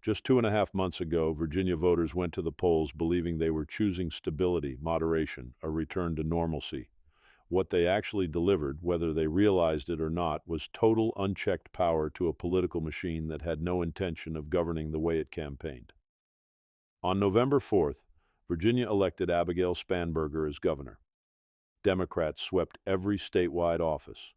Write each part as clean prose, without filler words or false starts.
Just 2.5 months ago, Virginia voters went to the polls believing they were choosing stability, moderation, a return to normalcy. What they actually delivered, whether they realized it or not, was total unchecked power to a political machine that had no intention of governing the way it campaigned. On November 4th, Virginia elected Abigail Spanberger as governor. Democrats swept every statewide office.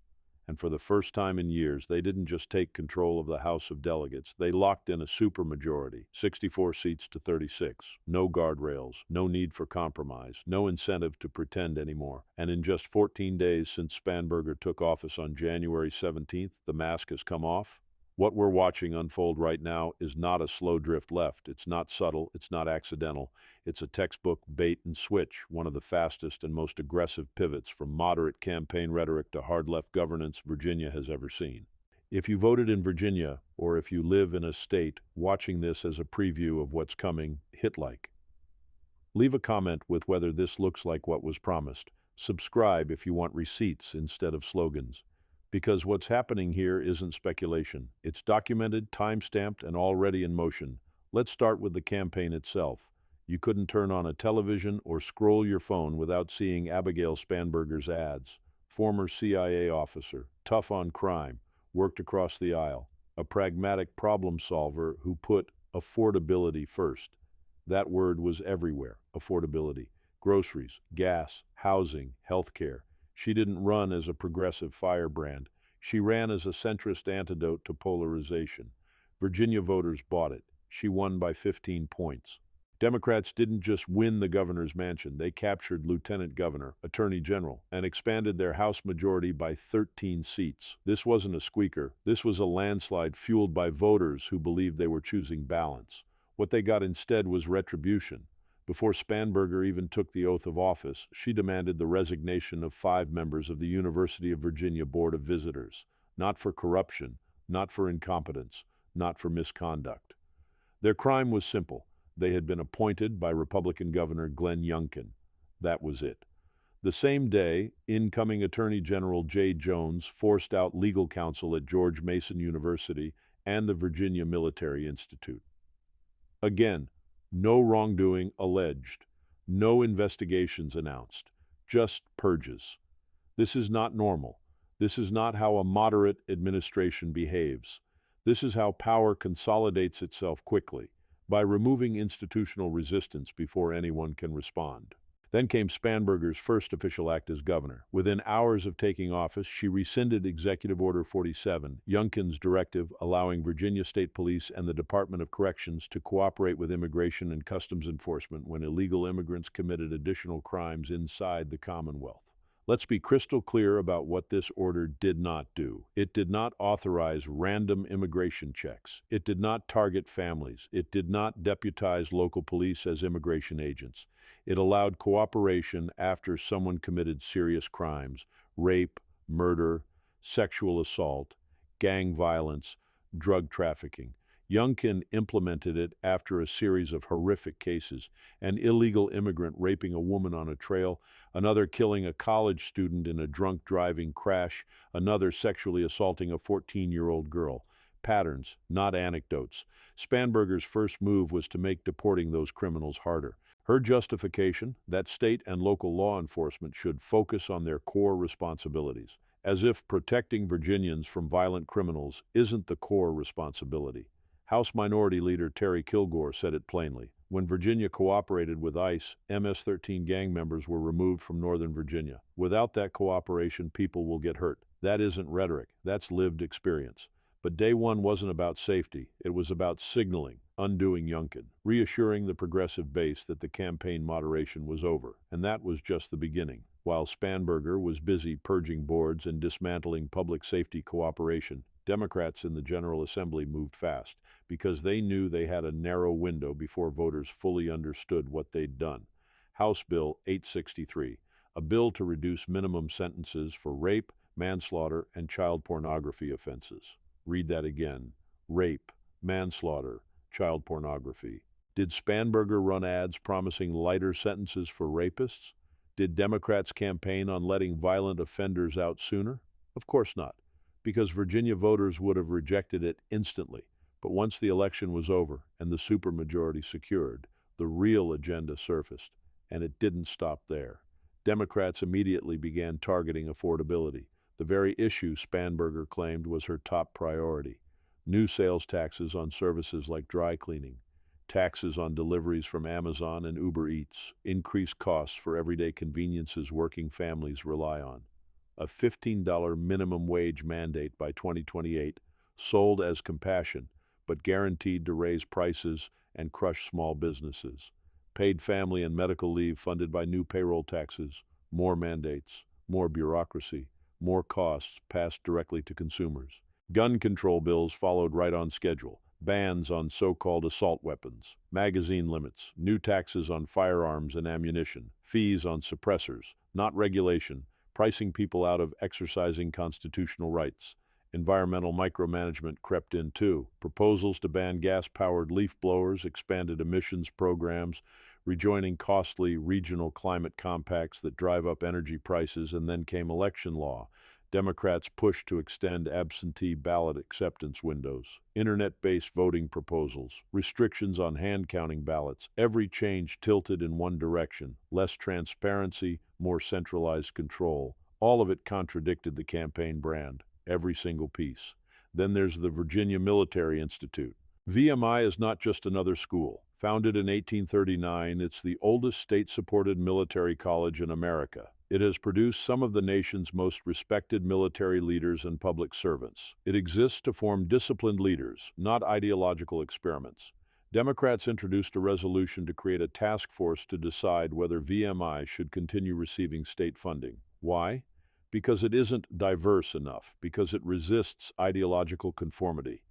And for the first time in years, they didn't just take control of the House of Delegates. They locked in a supermajority, 64 seats to 36. No guardrails, no need for compromise, no incentive to pretend anymore. And in just 14 days since Spanberger took office on January 17th, the mask has come off. What we're watching unfold right now is not a slow drift left. It's not subtle. It's not accidental. It's a textbook bait and switch, one of the fastest and most aggressive pivots from moderate campaign rhetoric to hard-left governance Virginia has ever seen. If you voted in Virginia, or if you live in a state watching this as a preview of what's coming, hit like. Leave a comment with whether this looks like what was promised. Subscribe if you want receipts instead of slogans. Because what's happening here isn't speculation. It's documented, time-stamped, and already in motion. Let's start with the campaign itself. You couldn't turn on a television or scroll your phone without seeing Abigail Spanberger's ads. Former CIA officer, tough on crime, worked across the aisle. A pragmatic problem solver who put affordability first. That word was everywhere, affordability. Groceries, gas, housing, healthcare. She didn't run as a progressive firebrand. She ran as a centrist antidote to polarization. Virginia voters bought it. She won by 15 points. Democrats didn't just win the governor's mansion. They captured lieutenant governor, attorney general, and expanded their House majority by 13 seats. This wasn't a squeaker. This was a landslide fueled by voters who believed they were choosing balance. What they got instead was retribution. Before Spanberger even took the oath of office, she demanded the resignation of 5 members of the University of Virginia Board of Visitors, not for corruption, not for incompetence, not for misconduct. Their crime was simple. They had been appointed by Republican Governor Glenn Youngkin. That was it. The same day, incoming Attorney General Jay Jones forced out legal counsel at George Mason University and the Virginia Military Institute. Again, no wrongdoing alleged, no investigations announced, just purges. This is not normal. This is not how a moderate administration behaves. This is how power consolidates itself quickly, by removing institutional resistance before anyone can respond. Then came Spanberger's first official act as governor. Within hours of taking office, she rescinded Executive Order 47, Youngkin's directive allowing Virginia State Police and the Department of Corrections to cooperate with Immigration and Customs Enforcement when illegal immigrants committed additional crimes inside the Commonwealth. Let's be crystal clear about what this order did not do. It did not authorize random immigration checks. It did not target families. It did not deputize local police as immigration agents. It allowed cooperation after someone committed serious crimes, rape, murder, sexual assault, gang violence, drug trafficking. Youngkin implemented it after a series of horrific cases, an illegal immigrant raping a woman on a trail, another killing a college student in a drunk driving crash, another sexually assaulting a 14-year-old girl. Patterns, not anecdotes. Spanberger's first move was to make deporting those criminals harder. Her justification, that state and local law enforcement should focus on their core responsibilities, as if protecting Virginians from violent criminals isn't the core responsibility. House Minority Leader Terry Kilgore said it plainly. When Virginia cooperated with ICE, MS-13 gang members were removed from Northern Virginia. Without that cooperation, people will get hurt. That isn't rhetoric. That's lived experience. But day one wasn't about safety. It was about signaling, undoing Youngkin, reassuring the progressive base that the campaign moderation was over. And that was just the beginning. While Spanberger was busy purging boards and dismantling public safety cooperation, Democrats in the General Assembly moved fast because they knew they had a narrow window before voters fully understood what they'd done. House Bill 863, a bill to reduce minimum sentences for rape, manslaughter, and child pornography offenses. Read that again. Rape, manslaughter, child pornography. Did Spanberger run ads promising lighter sentences for rapists? Did Democrats campaign on letting violent offenders out sooner? Of course not, because Virginia voters would have rejected it instantly. But once the election was over and the supermajority secured, the real agenda surfaced, and it didn't stop there. Democrats immediately began targeting affordability, the very issue Spanberger claimed was her top priority. New sales taxes on services like dry cleaning, taxes on deliveries from Amazon and Uber Eats, increased costs for everyday conveniences working families rely on. A $15 minimum wage mandate by 2028, sold as compassion, but guaranteed to raise prices and crush small businesses. Paid family and medical leave funded by new payroll taxes, more mandates, more bureaucracy, more costs passed directly to consumers. Gun control bills followed right on schedule. Bans on so-called assault weapons, magazine limits, new taxes on firearms and ammunition, fees on suppressors, not regulation, pricing people out of exercising constitutional rights. Environmental micromanagement crept in too. Proposals to ban gas-powered leaf blowers, expanded emissions programs, rejoining costly regional climate compacts that drive up energy prices, and then came election law. Democrats pushed to extend absentee ballot acceptance windows, internet-based voting proposals, restrictions on hand-counting ballots. Every change tilted in one direction: less transparency, more centralized control. All of it contradicted the campaign brand, every single piece. Then there's the Virginia Military Institute. VMI is not just another school. Founded in 1839, it's the oldest state-supported military college in America. It has produced some of the nation's most respected military leaders and public servants. It exists to form disciplined leaders, not ideological experiments. Democrats introduced a resolution to create a task force to decide whether VMI should continue receiving state funding. Why? Because it isn't diverse enough, because it resists ideological conformity.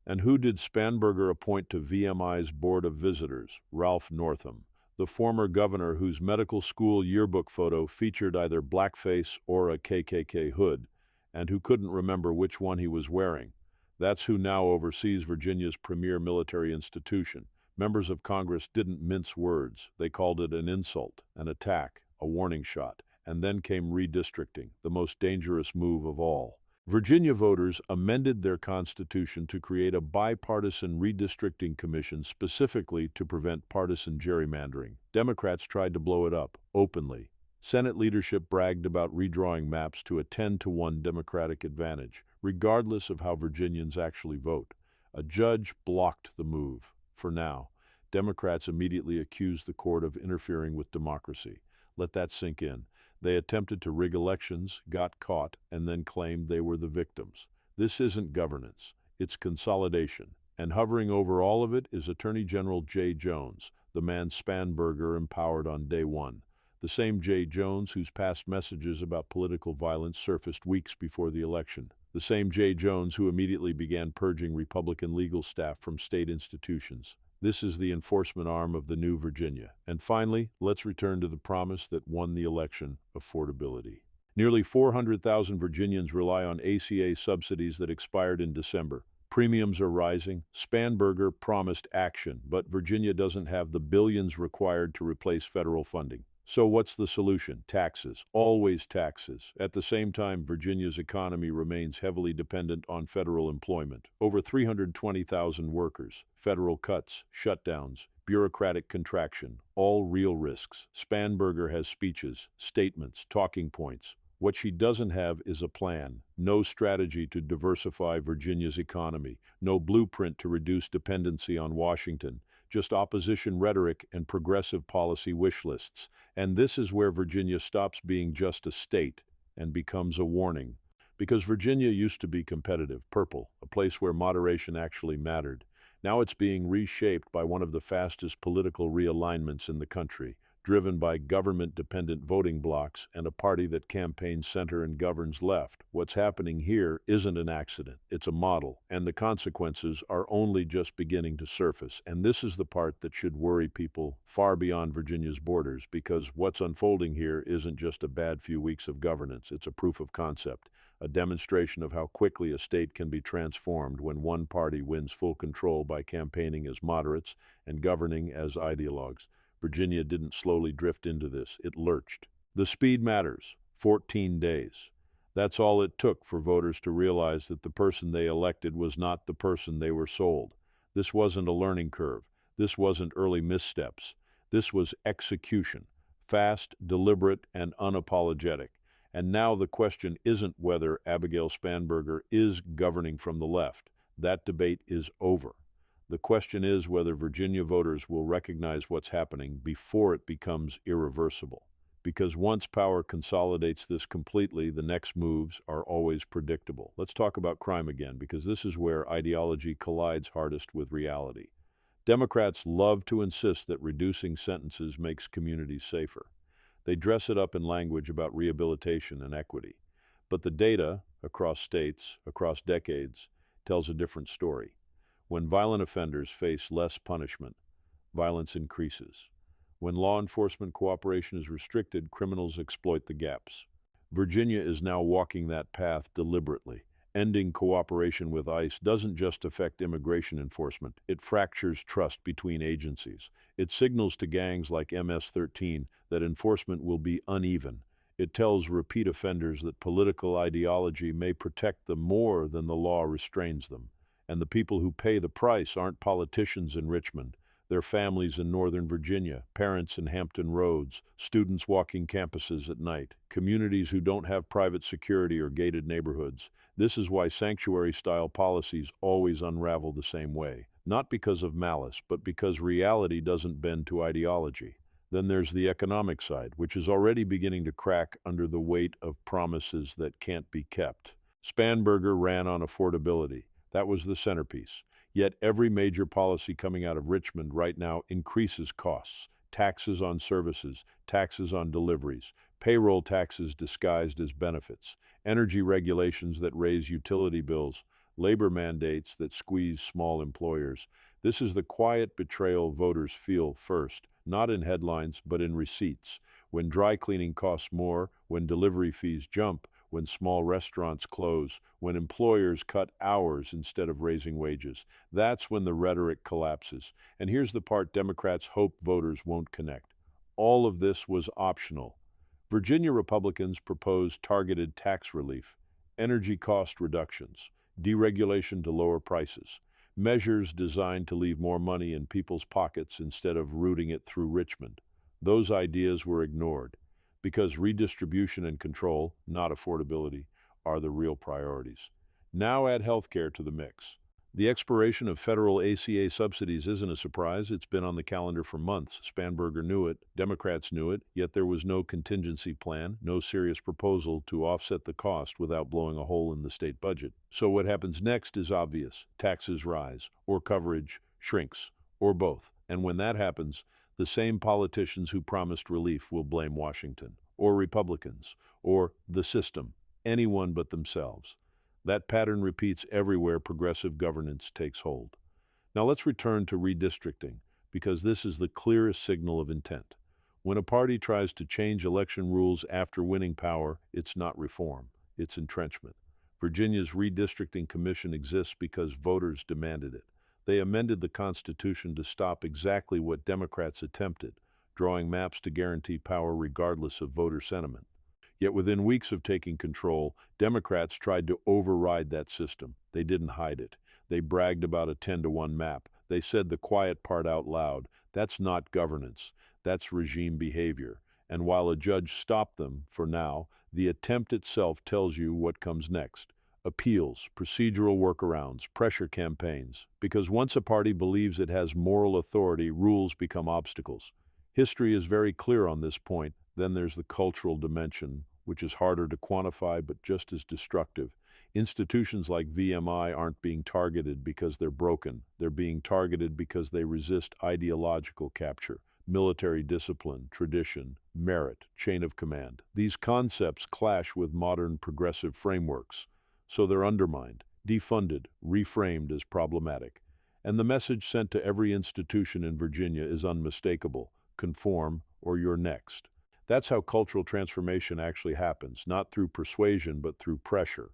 And who did Spanberger appoint to VMI's Board of Visitors? Ralph Northam, the former governor whose medical school yearbook photo featured either blackface or a KKK hood, and who couldn't remember which one he was wearing. That's who now oversees Virginia's premier military institution. Members of Congress didn't mince words. They called it an insult, an attack, a warning shot. And then came redistricting, the most dangerous move of all. Virginia voters amended their constitution to create a bipartisan redistricting commission specifically to prevent partisan gerrymandering. Democrats tried to blow it up, openly. Senate leadership bragged about redrawing maps to a 10-to-1 Democratic advantage, regardless of how Virginians actually vote. A judge blocked the move. For now, Democrats immediately accused the court of interfering with democracy. Let that sink in. They attempted to rig elections, got caught, and then claimed they were the victims. This isn't governance, it's consolidation. And hovering over all of it is Attorney General Jay Jones, the man Spanberger empowered on day one. The same Jay Jones whose past messages about political violence surfaced weeks before the election. The same Jay Jones who immediately began purging Republican legal staff from state institutions. This is the enforcement arm of the new Virginia. And finally, let's return to the promise that won the election: affordability. Nearly 400,000 Virginians rely on ACA subsidies that expired in December. Premiums are rising. Spanberger promised action, but Virginia doesn't have the billions required to replace federal funding. So what's the solution? Taxes. Always taxes. At the same time, Virginia's economy remains heavily dependent on federal employment. Over 320,000 workers. Federal cuts, shutdowns, bureaucratic contraction, all real risks. Spanberger has speeches, statements, talking points. What she doesn't have is a plan. No strategy to diversify Virginia's economy. No blueprint to reduce dependency on Washington. Just opposition rhetoric and progressive policy wish lists. And this is where Virginia stops being just a state and becomes a warning. Because Virginia used to be competitive, purple, a place where moderation actually mattered. Now it's being reshaped by one of the fastest political realignments in the country, driven by government-dependent voting blocs and a party that campaigns center and governs left. What's happening here isn't an accident, it's a model, and the consequences are only just beginning to surface. And this is the part that should worry people far beyond Virginia's borders, because what's unfolding here isn't just a bad few weeks of governance, it's a proof of concept, a demonstration of how quickly a state can be transformed when one party wins full control by campaigning as moderates and governing as ideologues. Virginia didn't slowly drift into this, it lurched. The speed matters. 14 days. That's all it took for voters to realize that the person they elected was not the person they were sold. This wasn't a learning curve. This wasn't early missteps. This was execution, fast, deliberate, and unapologetic. And now the question isn't whether Abigail Spanberger is governing from the left. That debate is over. The question is whether Virginia voters will recognize what's happening before it becomes irreversible. Because once power consolidates this completely, the next moves are always predictable. Let's talk about crime again, because this is where ideology collides hardest with reality. Democrats love to insist that reducing sentences makes communities safer. They dress it up in language about rehabilitation and equity. But the data, across states, across decades, tells a different story. When violent offenders face less punishment, violence increases. When law enforcement cooperation is restricted, criminals exploit the gaps. Virginia is now walking that path deliberately. Ending cooperation with ICE doesn't just affect immigration enforcement, it fractures trust between agencies. It signals to gangs like MS-13 that enforcement will be uneven. It tells repeat offenders that political ideology may protect them more than the law restrains them. And the people who pay the price aren't politicians in Richmond. They're families in Northern Virginia, parents in Hampton Roads, students walking campuses at night, communities who don't have private security or gated neighborhoods. This is why sanctuary-style policies always unravel the same way, not because of malice, but because reality doesn't bend to ideology. Then there's the economic side, which is already beginning to crack under the weight of promises that can't be kept. Spanberger ran on affordability. That was the centerpiece. Yet every major policy coming out of Richmond right now increases costs. Taxes on services, taxes on deliveries, payroll taxes disguised as benefits, energy regulations that raise utility bills, labor mandates that squeeze small employers. This is the quiet betrayal voters feel first, not in headlines, but in receipts. When dry cleaning costs more, when delivery fees jump, when small restaurants close, when employers cut hours instead of raising wages. That's when the rhetoric collapses. And here's the part Democrats hope voters won't connect. All of this was optional. Virginia Republicans proposed targeted tax relief, energy cost reductions, deregulation to lower prices, measures designed to leave more money in people's pockets instead of routing it through Richmond. Those ideas were ignored, because redistribution and control, not affordability, are the real priorities. Now add healthcare to the mix. The expiration of federal ACA subsidies isn't a surprise. It's been on the calendar for months. Spanberger knew it, Democrats knew it, yet there was no contingency plan, no serious proposal to offset the cost without blowing a hole in the state budget. So what happens next is obvious. Taxes rise, or coverage shrinks, or both. And when that happens, the same politicians who promised relief will blame Washington, or Republicans, or the system, anyone but themselves. That pattern repeats everywhere progressive governance takes hold. Now let's return to redistricting, because this is the clearest signal of intent. When a party tries to change election rules after winning power, it's not reform, it's entrenchment. Virginia's redistricting commission exists because voters demanded it. They amended the Constitution to stop exactly what Democrats attempted, drawing maps to guarantee power regardless of voter sentiment. Yet within weeks of taking control, Democrats tried to override that system. They didn't hide it. They bragged about a 10-to-1 map. They said the quiet part out loud. That's not governance. That's regime behavior. And while a judge stopped them, for now, the attempt itself tells you what comes next. Appeals, procedural workarounds, pressure campaigns. Because once a party believes it has moral authority, rules become obstacles. History is very clear on this point. Then there's the cultural dimension, which is harder to quantify but just as destructive. Institutions like VMI aren't being targeted because they're broken. They're being targeted because they resist ideological capture. Military discipline, tradition, merit, chain of command. These concepts clash with modern progressive frameworks, so they're undermined, defunded, reframed as problematic. And the message sent to every institution in Virginia is unmistakable: conform or you're next. That's how cultural transformation actually happens, not through persuasion, but through pressure.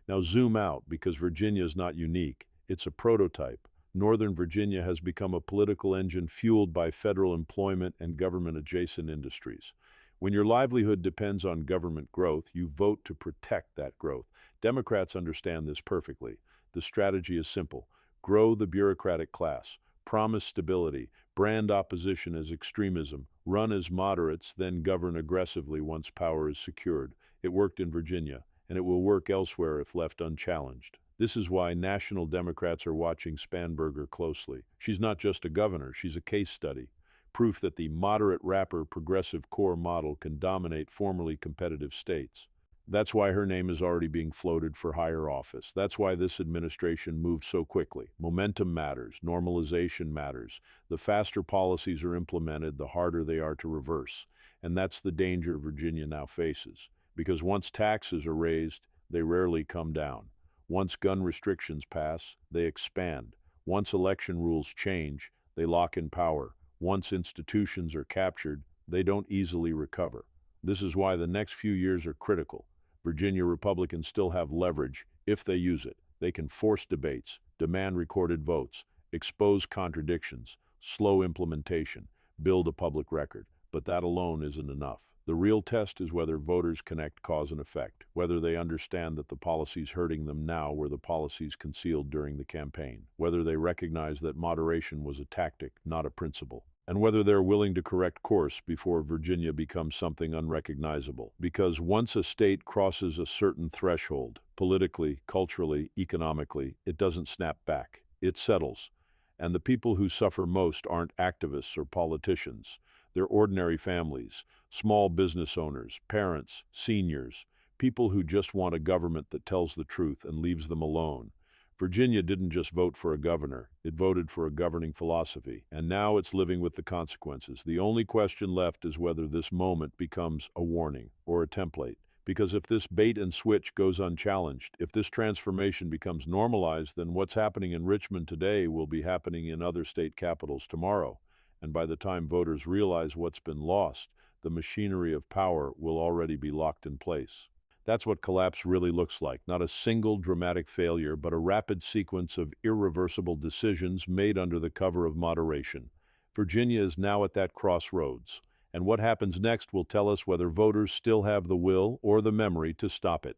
Now zoom out, because Virginia is not unique. It's a prototype. Northern Virginia has become a political engine fueled by federal employment and government-adjacent industries. When your livelihood depends on government growth, you vote to protect that growth. Democrats understand this perfectly. The strategy is simple: grow the bureaucratic class, promise stability, brand opposition as extremism, run as moderates, then govern aggressively once power is secured. It worked in Virginia, and it will work elsewhere if left unchallenged. This is why national Democrats are watching Spanberger closely. She's not just a governor, she's a case study. Proof that the moderate rapper progressive core model can dominate formerly competitive states. That's why her name is already being floated for higher office. That's why this administration moved so quickly. Momentum matters. Normalization matters. The faster policies are implemented, the harder they are to reverse. And that's the danger Virginia now faces. Because once taxes are raised, they rarely come down. Once gun restrictions pass, they expand. Once election rules change, they lock in power. Once institutions are captured, they don't easily recover. This is why the next few years are critical. Virginia Republicans still have leverage if they use it. They can force debates, demand recorded votes, expose contradictions, slow implementation, build a public record. But that alone isn't enough. The real test is whether voters connect cause and effect, whether they understand that the policies hurting them now were the policies concealed during the campaign, whether they recognize that moderation was a tactic, not a principle, and whether they're willing to correct course before Virginia becomes something unrecognizable. Because once a state crosses a certain threshold, politically, culturally, economically, it doesn't snap back. It settles. And the people who suffer most aren't activists or politicians. They're ordinary families, small business owners, parents, seniors, people who just want a government that tells the truth and leaves them alone. Virginia didn't just vote for a governor, it voted for a governing philosophy, and now it's living with the consequences. The only question left is whether this moment becomes a warning or a template. Because if this bait and switch goes unchallenged, if this transformation becomes normalized, then what's happening in Richmond today will be happening in other state capitals tomorrow. And by the time voters realize what's been lost, the machinery of power will already be locked in place. That's what collapse really looks like, not a single dramatic failure, but a rapid sequence of irreversible decisions made under the cover of moderation. Virginia is now at that crossroads, and what happens next will tell us whether voters still have the will or the memory to stop it.